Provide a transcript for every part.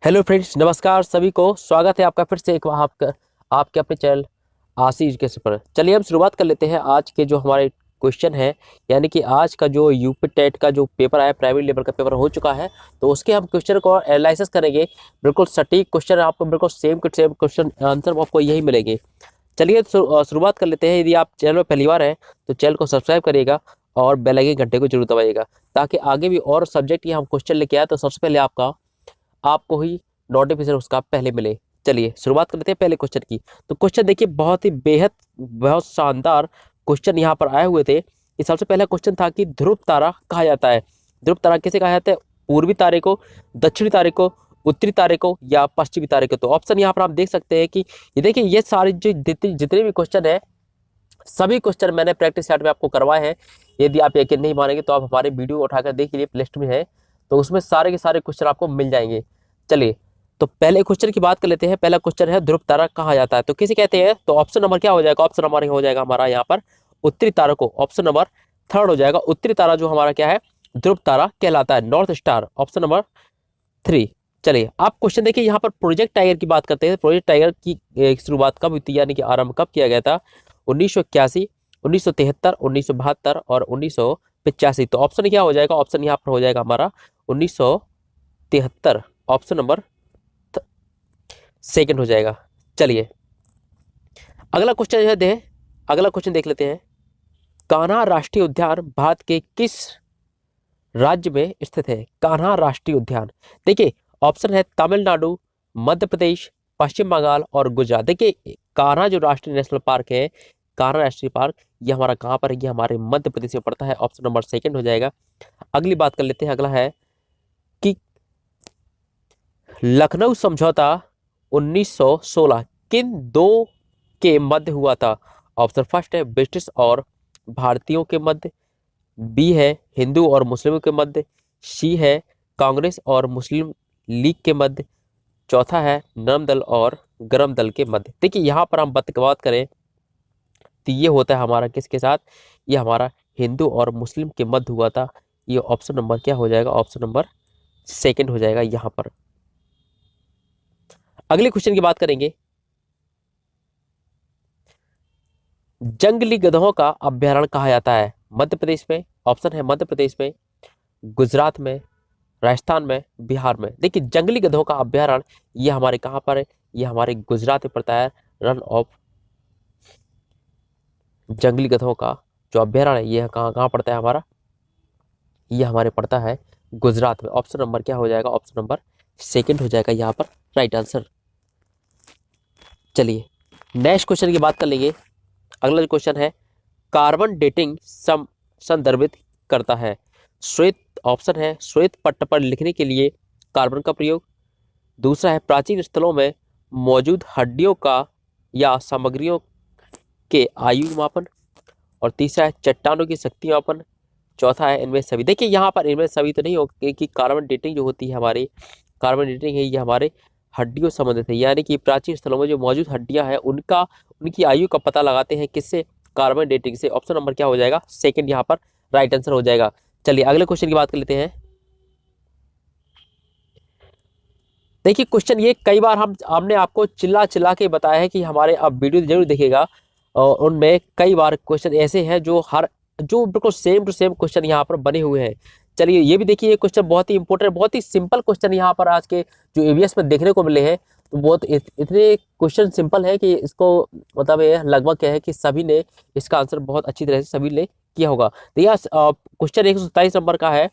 Hello friends, नमस्कार सभी को। स्वागत है आपका फिर से एक आपके अपने चैनल आशी एजुकेशन पर। चलिए हम शुरुआत कर लेते हैं आज के जो हमारे क्वेश्चन है, यानी कि आज का जो यूपी टेट का जो पेपर आया, प्राइमरी लेवल का पेपर हो चुका है, तो उसके हम क्वेश्चन को एनालिसिस करेंगे। बिल्कुल सटीक क्वेश्चन आपको, बिल्कुल same to same question answer आपको यही मिलेंगे। चलिए शुरुआत कर लेते हैं। यदि आप चैनल पर पहली बार हैं तो चैनल को सब्सक्राइब करिएगा और बेल आइकन घंटे को जरूर दबाइएगा, ताकि आगे भी और सब्जेक्ट के हम क्वेश्चन लेके आए तो सबसे पहले आपको ही नोटिफिकेशन उसका पहले मिले। चलिए शुरुआत करते हैं पहले क्वेश्चन की। तो क्वेश्चन देखिए, बहुत ही बेहद बहुत शानदार क्वेश्चन यहाँ पर आए हुए थे। कि सबसे पहला क्वेश्चन था कि ध्रुव तारा कहा जाता है। ध्रुव तारा किसे कहा जाता है? पूर्वी तारे को, दक्षिणी तारे को, उत्तरी तारे को या पश्चिमी तारे को। तो ऑप्शन यहाँ पर आप देख सकते हैं कि ये देखिए, ये सारे जो जितने भी क्वेश्चन है, सभी क्वेश्चन मैंने प्रैक्टिस सेट में आपको करवाए हैं। यदि आप यकीन नहीं मानेंगे तो आप हमारे वीडियो उठाकर देख लीजिए, प्लेलिस्ट में है, तो उसमें सारे के सारे क्वेश्चन आपको मिल जाएंगे। चलिए तो पहले क्वेश्चन की बात कर लेते हैं। पहला क्वेश्चन है, ध्रुव तारा कहा जाता है तो किसे कहते हैं? तो ऑप्शन नंबर क्या हो जाएगा? ऑप्शन नंबर हो जाएगा हमारा यहाँ पर उत्तरी तारा को। ऑप्शन नंबर थर्ड हो जाएगा। उत्तरी तारा जो हमारा क्या है, ध्रुव तारा कहलाता है, नॉर्थ स्टार, ऑप्शन नंबर 3। चलिए आप क्वेश्चन देखिए, यहाँ पर प्रोजेक्ट टाइगर की बात करते हैं। प्रोजेक्ट टाइगर की शुरुआत कब हुई थी, यानी कि आरंभ कब किया गया था? 1981, 1973, 1972 और 1985। तो ऑप्शन क्या हो जाएगा? ऑप्शन यहाँ पर हो जाएगा हमारा 1973, ऑप्शन नंबर सेकंड हो जाएगा। चलिए अगला क्वेश्चन अगला क्वेश्चन देख लेते हैं। कान्हा राष्ट्रीय उद्यान भारत के किस राज्य में स्थित है? कान्हा राष्ट्रीय उद्यान देखिए, ऑप्शन है तमिलनाडु, मध्य प्रदेश, पश्चिम बंगाल और गुजरात। देखिए कान्हा जो राष्ट्रीय नेशनल पार्क है, कान्हा राष्ट्रीय पार्क, ये हमारा कहाँ पर है? ये हमारे मध्य प्रदेश में पड़ता है, ऑप्शन नंबर सेकंड हो जाएगा। अगली बात कर लेते हैं। अगला है कि लखनऊ समझौता 1916 किन दो के मध्य हुआ था? ऑप्शन फर्स्ट है ब्रिटिश और भारतीयों के मध्य, बी है हिंदू और मुस्लिमों के मध्य, सी है कांग्रेस और मुस्लिम लीग के मध्य, चौथा है नरम दल और गरम दल के मध्य। देखिए यहाँ पर हम बात करें तो ये होता है हमारा किसके साथ? ये हमारा हिंदू और मुस्लिम के मध्य हुआ था। ये ऑप्शन नंबर क्या हो जाएगा? ऑप्शन नंबर सेकंड हो जाएगा यहाँ पर। अगले क्वेश्चन की बात करेंगे। जंगली गधों का अभ्यारण्य कहा जाता है मध्य प्रदेश में। ऑप्शन है मध्य प्रदेश में, गुजरात में, राजस्थान में, बिहार में। देखिए जंगली गधों का अभ्यारण्य ये हमारे कहाँ पर है? ये हमारे गुजरात में पड़ता है। रन ऑफ जंगली गधों का जो अभ्यारण्य है, ये कहाँ कहाँ पड़ता है हमारा? ये हमारे पड़ता है गुजरात में। ऑप्शन नंबर क्या हो जाएगा? ऑप्शन नंबर सेकंड हो जाएगा यहाँ पर राइट आंसर। चलिए नेक्स्ट क्वेश्चन की बात कर लेंगे। अगला क्वेश्चन है, कार्बन डेटिंग संदर्भित करता है। श्वेत, ऑप्शन है श्वेत पट्ट पर लिखने के लिए कार्बन का प्रयोग। दूसरा है प्राचीन स्थलों में मौजूद हड्डियों का या सामग्रियों के आयु मापन। और तीसरा है चट्टानों की शक्ति मापन। चौथा है इनमें सभी। देखिए यहाँ पर इनमें सभी तो नहीं होगी, कि कार्बन डेटिंग जो होती है हमारी, कार्बन डेटिंग है ये हमारे हड्डियों से संबंधित है, यानी कि प्राचीन स्थलों में जो मौजूद हड्डियां हैं उनकी आयु का पता लगाते हैं किससे? कार्बन डेटिंग से। ऑप्शन नंबर क्या हो जाएगा? सेकंड यहाँ पर राइट आंसर हो जाएगा। चलिए अगले क्वेश्चन की बात कर लेते हैं। देखिए क्वेश्चन ये कई बार हमने आपको चिल्ला चिल्ला के बताया है कि हमारे आप वीडियो जरूर देखिएगा, और उनमें कई बार क्वेश्चन ऐसे हैं जो बिल्कुल सेम टू सेम क्वेश्चन यहाँ पर बने हुए हैं। चलिए ये भी देखिए, ये क्वेश्चन बहुत ही इंपॉर्टेंट, बहुत ही सिंपल क्वेश्चन यहाँ पर आज के जो ईवीएस में देखने को मिले हैं। तो बहुत इतने क्वेश्चन सिंपल है कि इसको मतलब ये लगभग क्या है कि सभी ने इसका आंसर बहुत अच्छी तरह से सभी ने किया होगा। तो यह क्वेश्चन 127 नंबर का है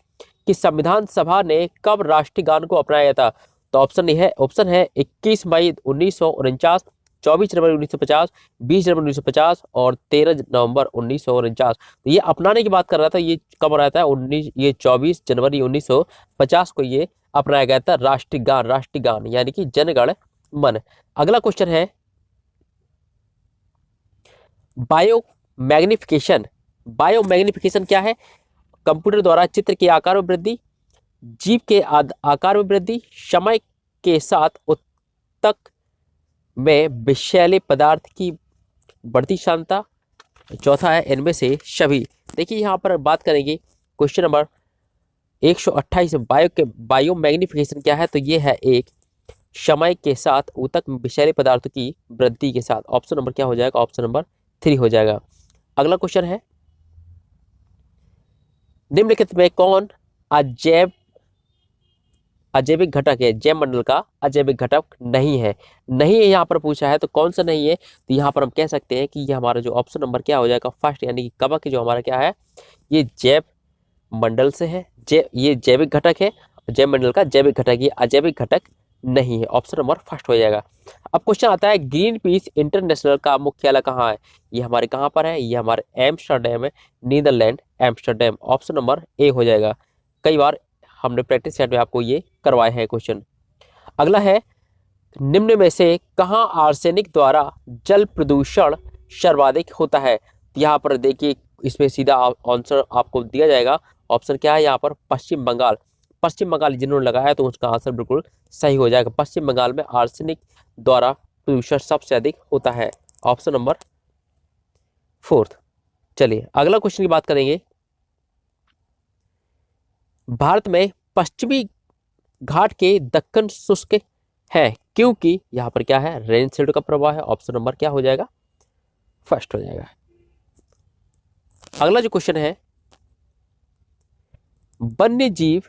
कि संविधान सभा ने कब राष्ट्रीय गान को अपनाया था? तो ऑप्शन है 21 मई 1949, 24 जनवरी 1950, 20 जनवरी 1950 और 13 नवंबर 1949। तो ये अपनाने की बात कर रहा था, ये कब रहा था? 24 जनवरी 1950 को ये अपनाया गया था राष्ट्रीय गान यानी कि जनगण मन। अगला क्वेश्चन है, बायो मैग्निफिकेशन क्या है? कंप्यूटर द्वारा चित्र के आकार में वृद्धि, जीव के आकार में वृद्धि, समय के साथ उत्तक में विषैले पदार्थ की बढ़ती क्षमता, चौथा है इनमें से सभी। देखिए यहाँ पर बात करेंगे क्वेश्चन नंबर 128 बायो मैग्निफिकेशन क्या है? तो ये है एक समय के साथ ऊतक में विषैले पदार्थों की वृद्धि के साथ। ऑप्शन नंबर क्या हो जाएगा? ऑप्शन नंबर 3 हो जाएगा। अगला क्वेश्चन है, निम्नलिखित में कौन अजैविक घटक है? जैव मंडल का अजैविक घटक नहीं है। नहीं है यहाँ पर पूछा है, तो कौन सा नहीं है? तो यहाँ पर हम कह सकते हैं कि ये हमारा जो ऑप्शन नंबर क्या हो जाएगा? फर्स्ट, यानी कि कवक जो हमारा क्या है, ये जैव मंडल से है। ये जैविक घटक है, जैव मंडल का जैविक घटक, ये अजैविक घटक नहीं है। ऑप्शन नंबर फर्स्ट हो जाएगा। अब क्वेश्चन आता है, ग्रीन पीस इंटरनेशनल का मुख्यालय कहाँ है? ये हमारे कहाँ पर है? ये हमारे एम्स्टर्डम है, Netherland Amsterdam. Option number A हो जाएगा। कई बार हमने प्रैक्टिस सेट में आपको ये करवाए हैं क्वेश्चन। अगला है, निम्न में से कहाँ आर्सेनिक द्वारा जल प्रदूषण सर्वाधिक होता है? यहाँ पर देखिए, इसमें सीधा आंसर आपको दिया जाएगा। ऑप्शन क्या है यहाँ पर? पश्चिम बंगाल। पश्चिम बंगाल जिन्होंने लगाया तो उसका आंसर बिल्कुल सही हो जाएगा। पश्चिम बंगाल में आर्सेनिक द्वारा प्रदूषण सबसे अधिक होता है। Option number 4। चलिए अगला क्वेश्चन की बात करेंगे। भारत में पश्चिमी घाट के दक्कन शुष्क है क्योंकि यहाँ पर क्या है? रेन शेडो का प्रभाव है। ऑप्शन नंबर क्या हो जाएगा? फर्स्ट हो जाएगा। अगला जो क्वेश्चन है, वन्य जीव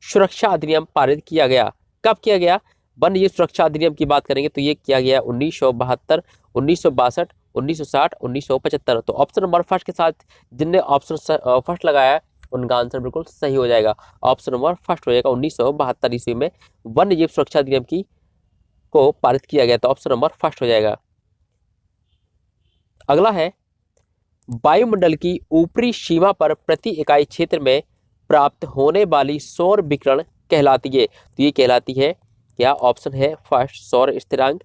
सुरक्षा अधिनियम पारित किया गया, कब किया गया? वन्य जीव सुरक्षा अधिनियम की बात करेंगे तो ये किया गया 1972, 1962, 1960, 1975। तो ऑप्शन नंबर फर्स्ट के साथ जिनने ऑप्शन फर्स्ट लगाया है उनका आंसर बिल्कुल सही हो जाएगा। ऑप्शन नंबर फर्स्ट हो जाएगा। 1972 ईस्वी में वन्य जीव सुरक्षा अधिनियम को पारित किया गया, तो ऑप्शन नंबर फर्स्ट हो जाएगा। अगला है, वायुमंडल की ऊपरी सीमा पर प्रति इकाई क्षेत्र में प्राप्त होने वाली सौर विकिरण कहलाती है, तो ये कहलाती है क्या? ऑप्शन है फर्स्ट सौर स्थिरांक,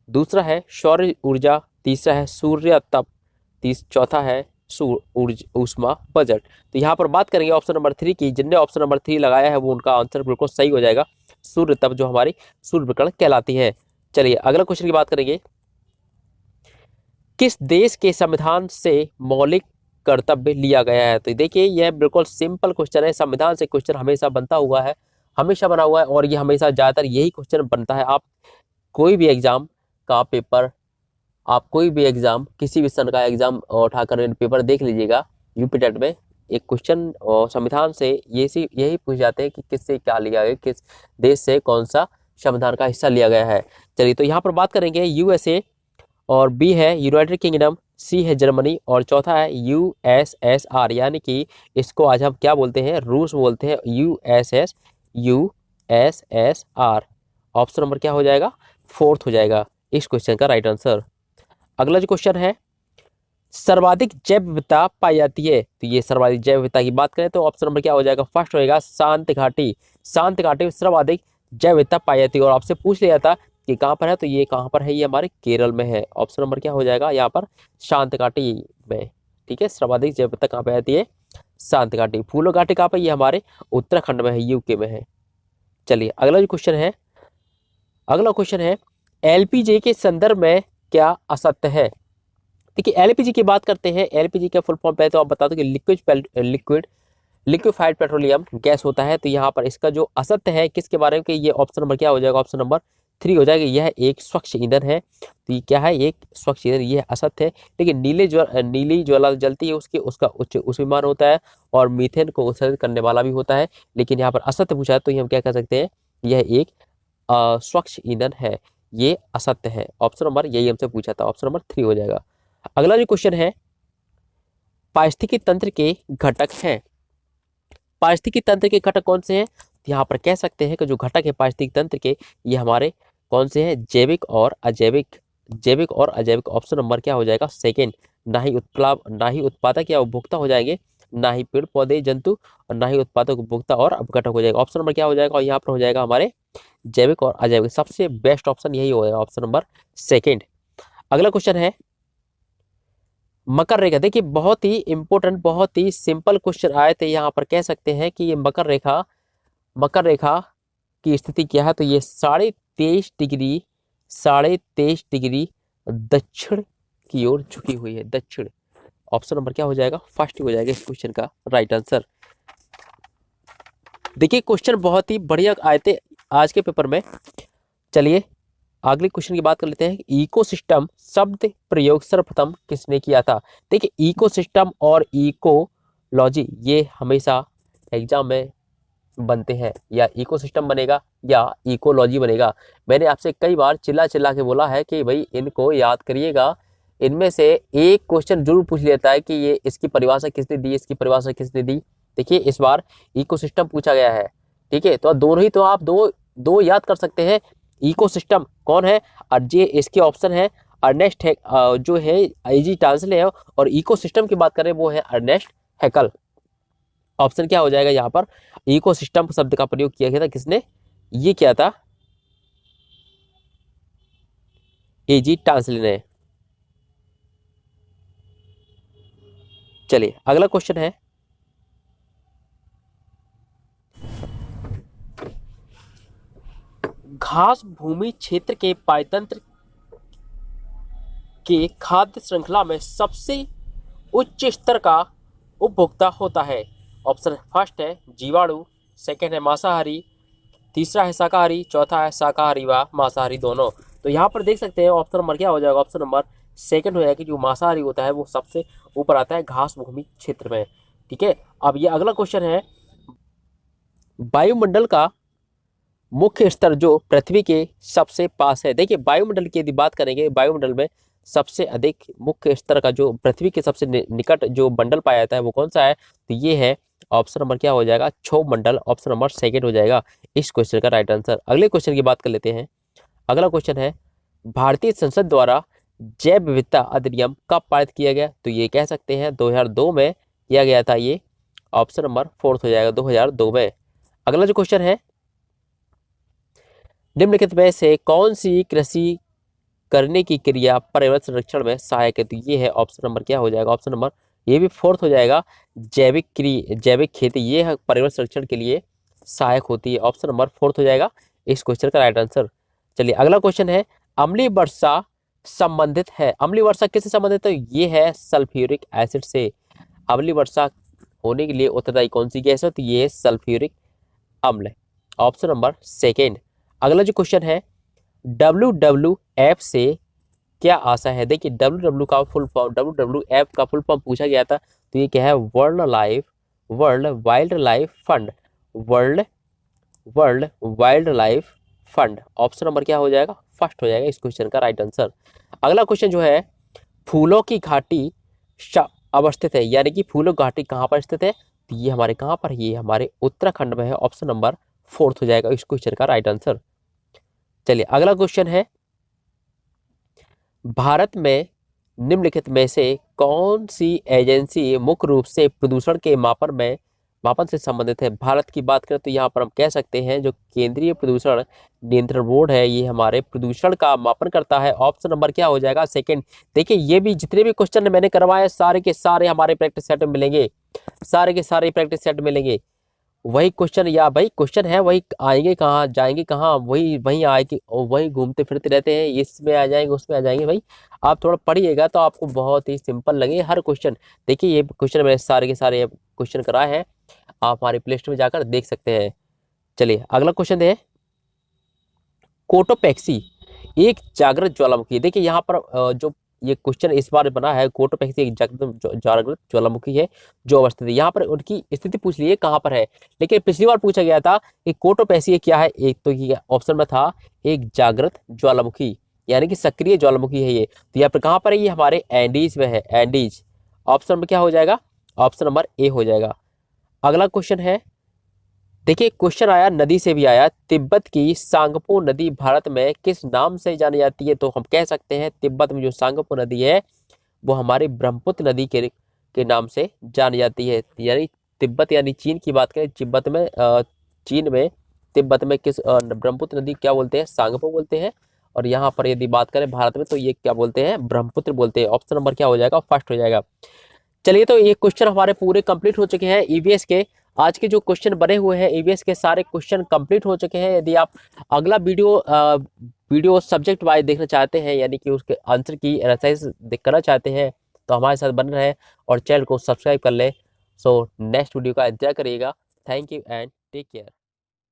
दूसरा है सौर ऊर्जा, तीसरा है सूर्य तप, चौथा है ऊष्मा बजट। तो यहाँ पर बात करेंगे ऑप्शन नंबर 3 की। जिनने ऑप्शन नंबर 3 लगाया है वो उनका आंसर बिल्कुल सही हो जाएगा। सूर्य तप जो हमारी सूर्य विकिरण कहलाती है। चलिए अगला क्वेश्चन की बात करेंगे। किस देश के संविधान से मौलिक कर्तव्य लिया गया है? तो देखिए यह बिल्कुल सिंपल क्वेश्चन है। संविधान से क्वेश्चन हमेशा बनता हुआ है, हमेशा बना हुआ है, और ये हमेशा ज़्यादातर यही क्वेश्चन बनता है। आप कोई भी एग्जाम का पेपर, आप कोई भी एग्जाम, किसी भी सन का एग्जाम उठाकर पेपर देख लीजिएगा, यूपी टेट में एक क्वेश्चन संविधान से यही पूछ जाते हैं कि किससे क्या लिया गया, किस देश से कौन सा संविधान का हिस्सा लिया गया है। चलिए तो यहाँ पर बात करेंगे यूएसए, और बी है यूनाइटेड किंगडम, सी है जर्मनी, और चौथा है यूएसएसआर, यानी कि इसको आज हम क्या बोलते हैं? रूस बोलते हैं। यूएसएसआर। ऑप्शन नंबर क्या हो जाएगा? 4th हो जाएगा इस क्वेश्चन का राइट आंसर। अगला जो क्वेश्चन है, सर्वाधिक जैव विविधता पाई जाती है, तो ये सर्वाधिक जैव विविधता की बात करें तो ऑप्शन नंबर क्या हो जाएगा? फर्स्ट होएगा शांत घाटी। शांत घाटी में सर्वाधिक जैव विविधता पाई जाती है, और आपसे पूछ लिया था कि कहाँ पर है, तो ये कहाँ पर है? ये हमारे केरल में है। ऑप्शन नंबर क्या हो जाएगा यहाँ पर? शांत घाटी में। ठीक है, सर्वाधिक जैव विविधता कहाँ पे आती है? शांत घाटी। फूलो घाटी कहाँ पर? ये हमारे उत्तराखंड में है, यूके में है। चलिए अगला जो क्वेश्चन है, अगला क्वेश्चन है, एलपीजी के संदर्भ में क्या असत्य है? देखिए एलपीजी की बात करते हैं। एलपीजी का फुल फॉर्म पहले तो आप बता दो कि लिक्विफाइड पेट्रोलियम गैस होता है। तो यहाँ पर इसका जो असत्य है किसके बारे में, कि ये ऑप्शन नंबर क्या हो जाएगा? ऑप्शन नंबर 3 हो जाएगा। यह एक स्वच्छ ईंधन है। तो ये क्या है? एक स्वच्छ ईंधन, ये असत्य है। लेकिन नीली ज्वाला जलती है उसका उच्च विमान होता है, और मीथेन को उत्सर्जित करने वाला भी होता है। लेकिन यहाँ पर असत्य पूछा है तो ये हम क्या कह सकते हैं? यह एक स्वच्छ ईंधन है, ये असत्य है। ऑप्शन नंबर यही हमसे पूछा था, ऑप्शन नंबर 3 हो जाएगा। अगला जो क्वेश्चन है, पारिस्थितिकी तंत्र के घटक हैं। पारिस्थितिकी तंत्र के घटक कौन से हैं? यहाँ पर कह सकते हैं कि जो घटक है पारिस्थितिकी तंत्र के, ये हमारे कौन से हैं? जैविक और अजैविक। जैविक और अजैविक। ऑप्शन नंबर क्या हो जाएगा? सेकेंड। ना ही उत्पादक या उपभोक्ता हो जाएंगे, ना ही पेड़ पौधे जंतु, और ना ही उत्पादक उपभोक्ता और अपघटक हो जाएगा। ऑप्शन नंबर क्या हो जाएगा? और यहाँ पर हो जाएगा हमारे जैविक और अजैविक। सबसे बेस्ट ऑप्शन यही होगा, ऑप्शन नंबर सेकेंड। अगला क्वेश्चन है, मकर रेखा। देखिए बहुत ही इंपॉर्टेंट, बहुत ही सिंपल क्वेश्चन आए थे। यहाँ पर कह सकते हैं कि ये मकर रेखा की स्थिति क्या है? तो ये 23.5 डिग्री दक्षिण की ओर झुकी हुई है, दक्षिण। ऑप्शन नंबर क्या हो जाएगा? फर्स्ट हो जाएगा इस क्वेश्चन का राइट आंसर। देखिए क्वेश्चन बहुत ही बढ़िया आए थे आज के पेपर में। चलिए अगले क्वेश्चन की बात कर लेते हैं। इकोसिस्टम शब्द प्रयोग सर्वप्रथम किसने किया था? देखिए इकोसिस्टम और इकोलॉजी ये हमेशा एग्जाम में बनते हैं, या इकोसिस्टम बनेगा या इकोलॉजी बनेगा। मैंने आपसे कई बार चिल्ला चिल्ला के बोला है कि भाई इनको याद करिएगा, इनमें से एक क्वेश्चन जरूर पूछ लेता है कि ये इसकी परिभाषा किसने दी, इसकी परिभाषा किसने दी। देखिए इस बार इकोसिस्टम पूछा गया है, ठीक है, तो दोनों ही, तो आप दो याद कर सकते हैं। इकोसिस्टम कौन है? और ये इसके ऑप्शन है अर्नेस्ट है, जो है आईजी टांसले है, और इकोसिस्टम की बात करें वो है अर्नेस्ट हैकल। ऑप्शन क्या हो जाएगा यहाँ पर? इकोसिस्टम शब्द का प्रयोग किया गया था किसने? ये किया था एजी टांसले ने। चलिए अगला क्वेश्चन है, घास भूमि क्षेत्र के पायतंत्र के खाद्य श्रृंखला में सबसे उच्च स्तर का उपभोक्ता होता है? ऑप्शन फर्स्ट है जीवाणु, सेकंड है मांसाहारी, तीसरा है शाकाहारी, चौथा है शाकाहारी व मांसाहारी दोनों। तो यहाँ पर देख सकते हैं ऑप्शन नंबर क्या हो जाएगा? ऑप्शन नंबर सेकंड हो जाएगा कि जो मांसाहारी होता है वो सबसे ऊपर आता है घास भूमि क्षेत्र में, ठीक है। अब ये अगला क्वेश्चन है, वायुमंडल का मुख्य स्तर जो पृथ्वी के सबसे पास है। देखिए वायुमंडल की यदि बात करेंगे, वायुमंडल में सबसे अधिक मुख्य स्तर का जो पृथ्वी के सबसे निकट जो मंडल पाया जाता है वो कौन सा है? तो ये है ऑप्शन नंबर क्या हो जाएगा? क्षोभ मंडल। ऑप्शन नंबर सेकंड हो जाएगा इस क्वेश्चन का राइट आंसर। अगले क्वेश्चन की बात कर लेते हैं। अगला क्वेश्चन है, भारतीय संसद द्वारा जैव विविधता अधिनियम कब पारित किया गया? तो ये कह सकते हैं 2002 में किया गया था, ये ऑप्शन नंबर फोर्थ हो जाएगा 2002 में। अगला जो क्वेश्चन है, निम्नलिखित में से कौन सी कृषि करने की क्रिया पर्यावरण संरक्षण में सहायक है? तो ये है ऑप्शन नंबर क्या हो जाएगा? ऑप्शन नंबर ये भी फोर्थ हो जाएगा, जैविक खेती, ये है पर्यावरण संरक्षण के लिए सहायक होती है। ऑप्शन नंबर फोर्थ हो जाएगा इस क्वेश्चन का राइट आंसर। चलिए अगला क्वेश्चन है, अम्लीय वर्षा संबंधित है। अम्लीय वर्षा किससे संबंधित है? ये है सल्फ्यूरिक एसिड से। अम्लीय वर्षा होने के लिए उत्तरदायी कौन सी गैस है? तो ये है सल्फ्यूरिक अम्ल। Option number second. अगला जो क्वेश्चन है, WWF से क्या आशा है? देखिए WWF का फुल फॉर्म पूछा गया था, तो ये क्या है? World wild life fund. World wild life fund. Option number क्या हो जाएगा? फर्स्ट हो जाएगा इस क्वेश्चन का राइट आंसर। अगला क्वेश्चन जो है, फूलों की घाटी अवस्थित है, यानी कि फूलों की घाटी कहाँ पर स्थित है? तो ये हमारे कहाँ पर? ये हमारे उत्तराखंड में है। ऑप्शन नंबर फोर्थ हो जाएगा इस क्वेश्चन का राइट आंसर। चलिए अगला क्वेश्चन है, भारत में निम्नलिखित में से कौन सी एजेंसी मुख्य रूप से प्रदूषण के मापन से संबंधित है? भारत की बात करें तो यहाँ पर हम कह सकते हैं जो केंद्रीय प्रदूषण नियंत्रण बोर्ड है, ये हमारे प्रदूषण का मापन करता है। ऑप्शन नंबर क्या हो जाएगा? सेकंड। देखिए ये भी जितने भी क्वेश्चन मैंने करवाए सारे के सारे हमारे प्रैक्टिस सेट में मिलेंगे, सारे के सारे प्रैक्टिस सेट मिलेंगे। वही क्वेश्चन, या भाई क्वेश्चन है वही, आएंगे कहाँ जाएंगे कहाँ, वही वही आएंगे और वही घूमते फिरते रहते हैं, इसमें आ जाएंगे उसमें आ जाएंगे। भाई आप थोड़ा पढ़िएगा तो आपको बहुत ही सिंपल लगे हर क्वेश्चन। देखिए ये क्वेश्चन मैंने सारे के सारे क्वेश्चन कराए हैं, आप हमारे प्ले स्टोर में जाकर देख सकते हैं। चलिए अगला क्वेश्चन है, कोटोपैक्सी एक जागृत ज्वालामुखी। देखिए यहाँ पर जो ये क्वेश्चन इस बार बना है, कोटोपैक्सी एक जागृत ज्वालामुखी है जो अवस्थित है। यहाँ पर उनकी स्थिति पूछ ली है कहाँ पर है, लेकिन पिछली बार पूछा गया था कि कोटोपैक्सी क्या है। एक तो ये ऑप्शन में था एक जागृत ज्वालामुखी, यानी कि सक्रिय ज्वालामुखी है ये। तो यहाँ पर कहाँ पर है? ये हमारे एंडीज में है, एंडीज। ऑप्शन में क्या हो जाएगा? ऑप्शन नंबर ए हो जाएगा। अगला क्वेश्चन है, देखिए क्वेश्चन आया नदी से भी आया, तिब्बत की सांगपो नदी भारत में किस नाम से जानी जाती है? तो हम कह सकते हैं तिब्बत में जो सांगपो नदी है वो हमारी ब्रह्मपुत्र नदी के नाम से जानी जाती है। यानी तिब्बत यानी चीन की बात करें, चीन में तिब्बत में किस ब्रह्मपुत्र नदी क्या बोलते हैं? सांगपो बोलते हैं। और यहाँ पर यदि बात करें भारत में तो ये क्या बोलते हैं? ब्रह्मपुत्र बोलते हैं। ऑप्शन नंबर क्या हो जाएगा? फर्स्ट हो जाएगा। चलिए तो ये क्वेश्चन हमारे पूरे कंप्लीट हो चुके हैं ईवीएस के। आज के जो क्वेश्चन बने हुए हैं ईवीएस के सारे क्वेश्चन कंप्लीट हो चुके हैं। यदि आप अगला वीडियो सब्जेक्ट वाइज देखना चाहते हैं, यानी कि उसके आंसर की एक्सरसाइज करना चाहते हैं, तो हमारे साथ बने रहें और चैनल को सब्सक्राइब कर लें। सो नेक्स्ट वीडियो का इंतजार करिएगा। Thank you and take care.